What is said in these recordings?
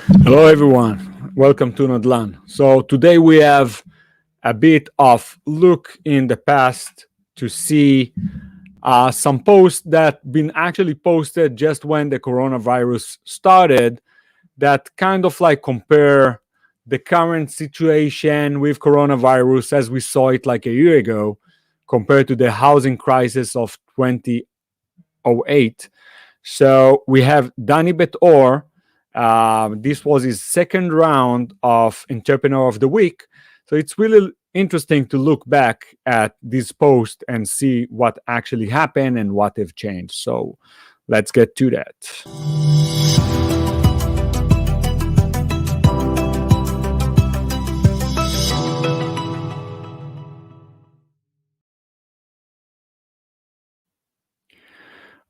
Hello, everyone. Welcome to Nadlan. So today we have a bit of look in the past to see some posts that been actually posted just when the coronavirus started that kind of like compare the current situation with coronavirus as we saw it like a year ago compared to the housing crisis of 2008. So we have Dani Beit-Or. This was his second round of Entrepreneur of the Week. So it's really interesting to look back at this post and see what actually happened and what have changed. So let's get to that.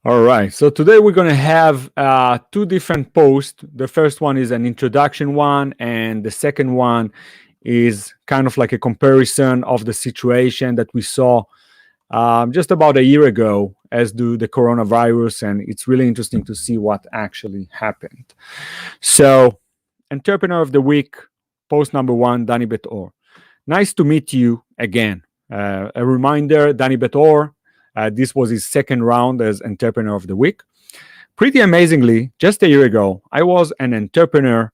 All right. So today we're going to have two different posts. The first one is an introduction one, and the second one is kind of like a comparison of the situation that we saw just about a year ago as do the coronavirus. And it's really interesting to see what actually happened. So, Entrepreneur of the Week, post number one, Dani Beit-Or. Nice to meet you again. A reminder, Dani Beit-Or. This was his second round as Entrepreneur of the Week. Pretty amazingly, just a year ago, I was an Entrepreneur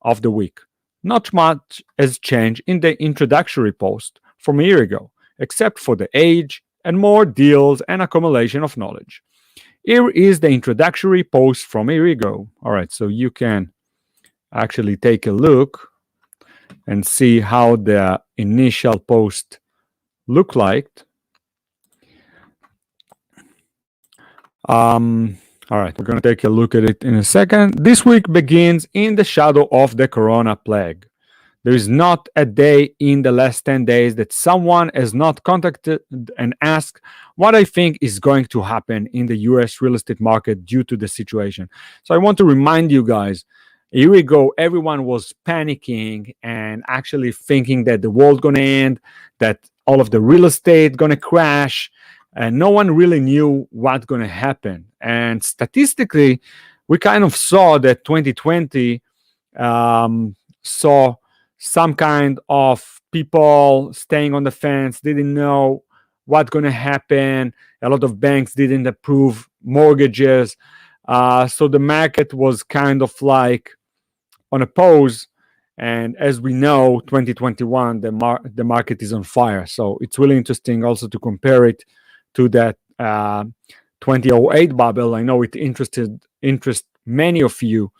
of the Week. Not much has changed in the introductory post from a year ago, except for the age and more deals and accumulation of knowledge. Here is the introductory post from a year ago. All right, so you can actually take a look and see how the initial post looked like. All right, we're going to take a look at it in a second. This week begins in the shadow of the corona plague. There is not a day in the last 10 days that someone has not contacted and asked what I think is going to happen in the US real estate market due to the situation. So I want to remind you guys, a year ago, everyone was panicking and actually thinking that the world going to end, that all of the real estate going to crash, and no one really knew what's going to happen. And statistically, we kind of saw that 2020 saw some kind of people staying on the fence, didn't know what's going to happen. A lot of banks didn't approve mortgages. So the market was kind of like on a pause. And as we know, 2021, the market is on fire. So it's really interesting also to compare it to that 2008 bubble. I know it interests many of you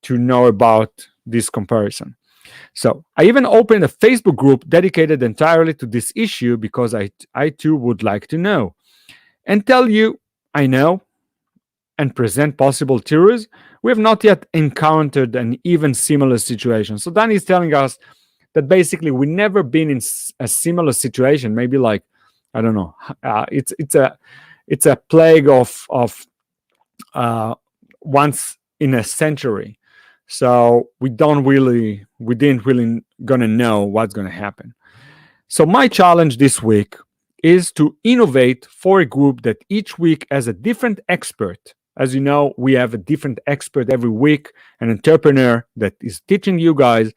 to know about this comparison. So I even opened a Facebook group dedicated entirely to this issue because I too would like to know and tell you I know and present possible theories. We have not yet encountered an even similar situation. So Dani is telling us that basically we've never been in a similar situation, maybe like I don't know. It's a plague of once in a century. So we didn't really gonna know what's gonna happen. So my challenge this week is to innovate for a group that each week has a different expert. As you know, we have a different expert every week, an entrepreneur that is teaching you guys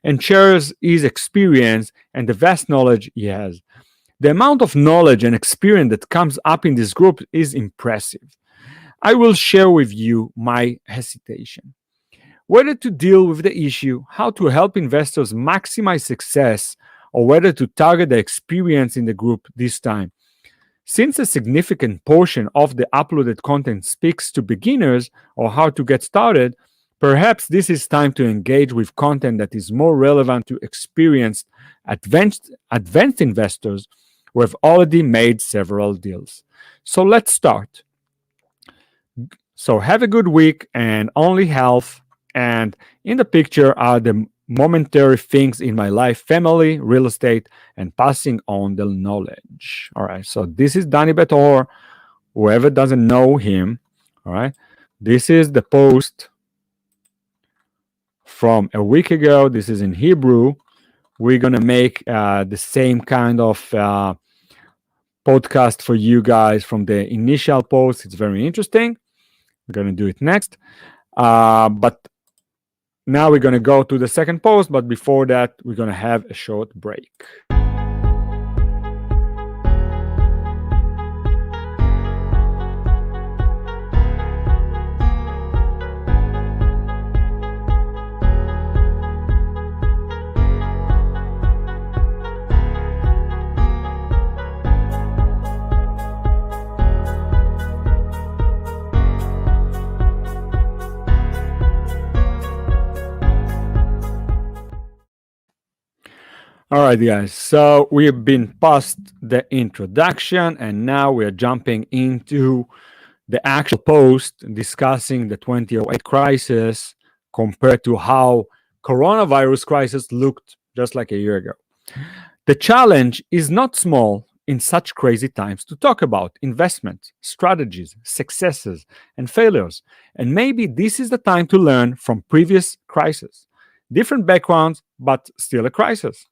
and shares his experience and the vast knowledge he has. The amount of knowledge and experience that comes up in this group is impressive. I will share with you my hesitation. Whether to deal with the issue, how to help investors maximize success, or whether to target the experience in the group this time. Since a significant portion of the uploaded content speaks to beginners or how to get started, perhaps this is time to engage with content that is more relevant to experienced, advanced investors who have already made several deals. So let's start. So have a good week and only health. And in the picture are the momentary things in my life: family, real estate, and passing on the knowledge. All right. So this is Dani Beit-Or. Whoever doesn't know him, all right. This is the post from a week ago. This is in Hebrew. We're going to make the same kind of podcast for you guys from the initial post. It's very interesting. We're going to do it next. But Now we're going to go to the second post, but before that, we're going to have a short break. All right, guys. So we've been past the introduction, and now we are jumping into the actual post discussing the 2008 crisis compared to how coronavirus crisis looked just like a year ago. The challenge is not small in such crazy times to talk about investments, strategies, successes, and failures. And maybe this is the time to learn from previous crises. Different backgrounds, but still a crisis.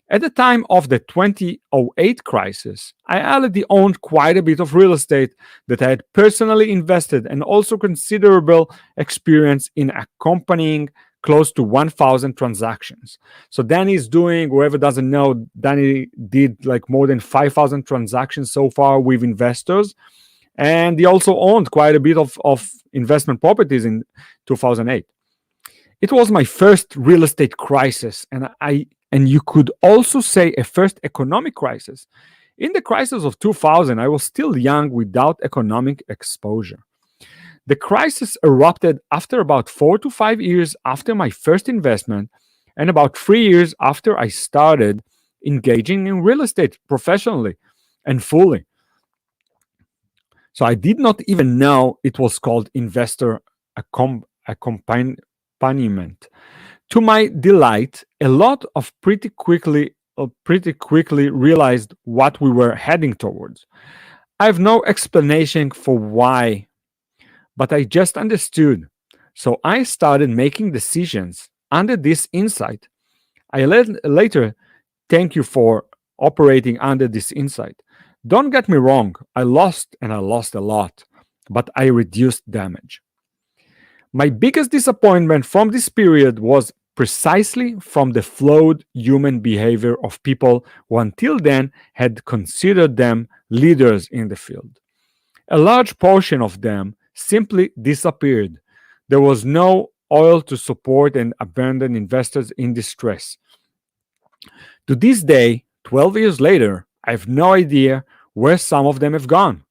At the time of the 2008 crisis, I already owned quite a bit of real estate that I had personally invested and also considerable experience in accompanying close to 1,000 transactions. So Danny is doing, whoever doesn't know, Danny did like more than 5,000 transactions so far with investors. And he also owned quite a bit of investment properties in 2008. It was my first real estate crisis, and you could also say a first economic crisis. In the crisis of 2000, I was still young without economic exposure. The crisis erupted after about 4 to 5 years after my first investment and about 3 years after I started engaging in real estate professionally and fully. So I did not even know it was called investor accompaniment. To my delight, a lot of pretty quickly realized what we were heading towards. I have no explanation for why, but I just understood. So I started making decisions under this insight. I later thank you for operating under this insight. Don't get me wrong, I lost and I lost a lot, but I reduced damage. My biggest disappointment from this period was precisely from the flawed human behavior of people who until then had considered them leaders in the field. A large portion of them simply disappeared. There was no oil to support and abandon investors in distress. To this day, 12 years later, I have no idea where some of them have gone.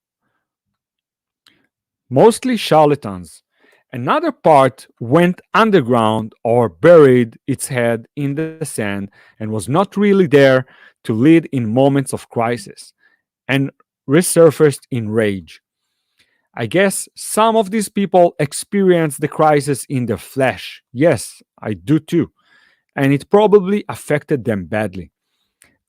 Mostly charlatans. Another part went underground or buried its head in the sand and was not really there to lead in moments of crisis and resurfaced in rage. I guess some of these people experienced the crisis in their flesh. Yes, I do too. And it probably affected them badly.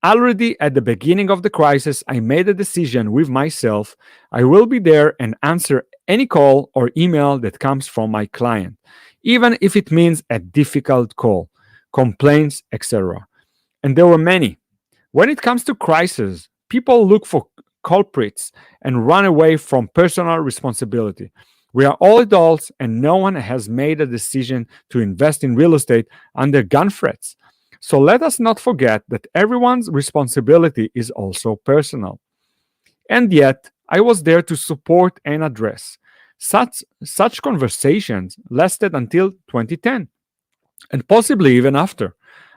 Already at the beginning of the crisis, I made a decision with myself. I will be there and answer any call or email that comes from my client, even if it means a difficult call, complaints, etc. And there were many. When it comes to crisis, people look for culprits and run away from personal responsibility. We are all adults, and no one has made a decision to invest in real estate under gun threats. So let us not forget that everyone's responsibility is also personal. And yet, I was there to support and address. Such conversations lasted until 2010, and possibly even after.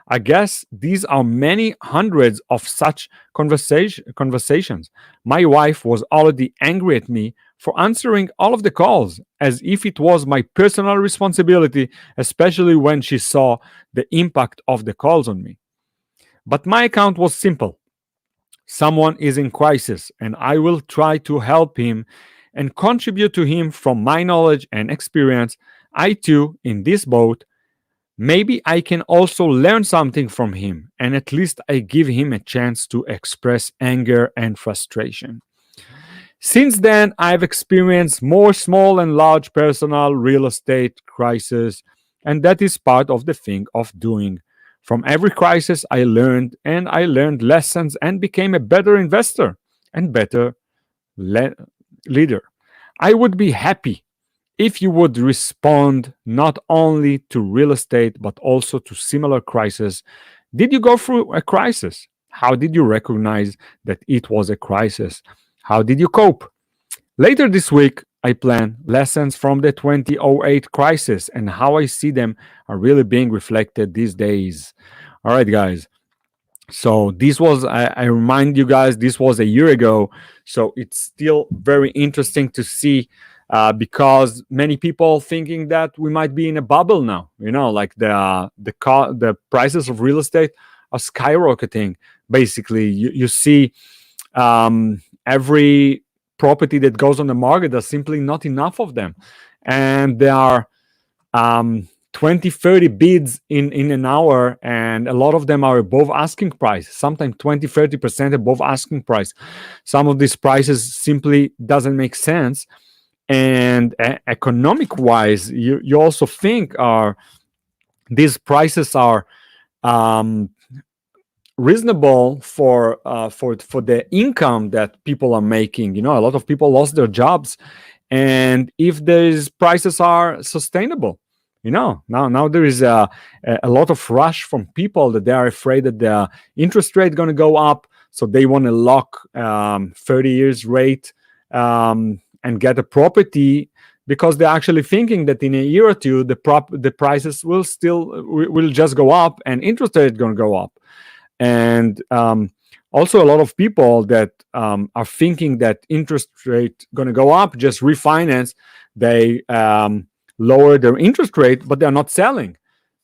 I guess these are many hundreds of such conversations. My wife was already angry at me for answering all of the calls as if it was my personal responsibility, especially when she saw the impact of the calls on me. But my account was simple. Someone is in crisis, and I will try to help him and contribute to him from my knowledge and experience. I too, in this boat, maybe I can also learn something from him, and at least I give him a chance to express anger and frustration. Since then, I've experienced more small and large personal real estate crises, and that is part of the thing of doing. From every crisis, I learned, and I learned lessons and became a better investor and better leader. I would be happy if you would respond not only to real estate, but also to similar crises. Did you go through a crisis? How did you recognize that it was a crisis? How did you cope? Later this week, I plan lessons from the 2008 crisis and how I see them are really being reflected these days. All right, guys. So this was, I remind you guys, this was a year ago. So it's still very interesting to see because many people thinking that we might be in a bubble now. Like the prices of real estate are skyrocketing. Basically, you see every property that goes on the market, there's simply not enough of them, and there are 20, 30 bids in an hour, and a lot of them are above asking price, sometimes 20, 30% above asking price. Some of these prices simply doesn't make sense. And economic wise, you also think these prices are reasonable for the income that people are making. A lot of people lost their jobs, and if these prices are sustainable. Now there is a lot of rush from people that they are afraid that the interest rate going to go up, so they want to lock 30 years rate and get a property, because they're actually thinking that in a year or two the prices will just go up and interest rate is going to go up. And also a lot of people that are thinking that interest rate going to go up, just refinance, they lower their interest rate, but they're not selling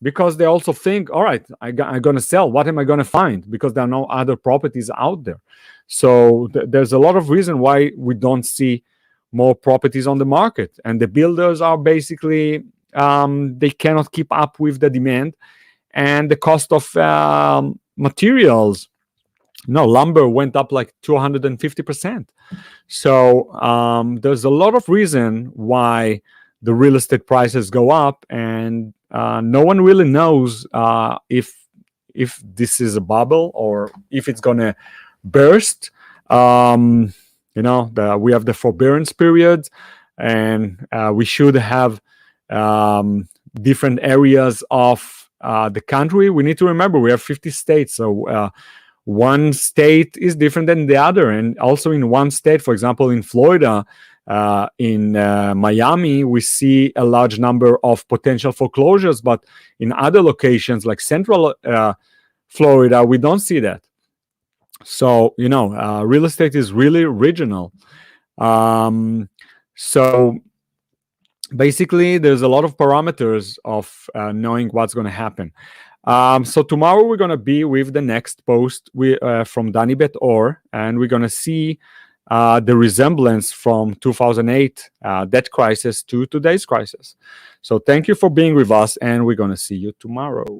because they also think, all right, I'm going to sell. What am I going to find? Because there are no other properties out there. So there's a lot of reason why we don't see more properties on the market. And the builders are basically, they cannot keep up with the demand and the cost of materials. Lumber went up like 250%. So there's a lot of reason why the real estate prices go up, and no one really knows if this is a bubble or if it's gonna burst. We have the forbearance period, and we should have different areas of the country. We need to remember we have 50 states, so one state is different than the other. And also in one state, for example, in Florida, in Miami, we see a large number of potential foreclosures, but in other locations like Central Florida, we don't see that. So, real estate is really regional. So basically, there's a lot of parameters of knowing what's going to happen. So tomorrow we're going to be with the next post from Dani Beit-Or, and we're going to see the resemblance from 2008 debt crisis to today's crisis. So thank you for being with us, and we're going to see you tomorrow.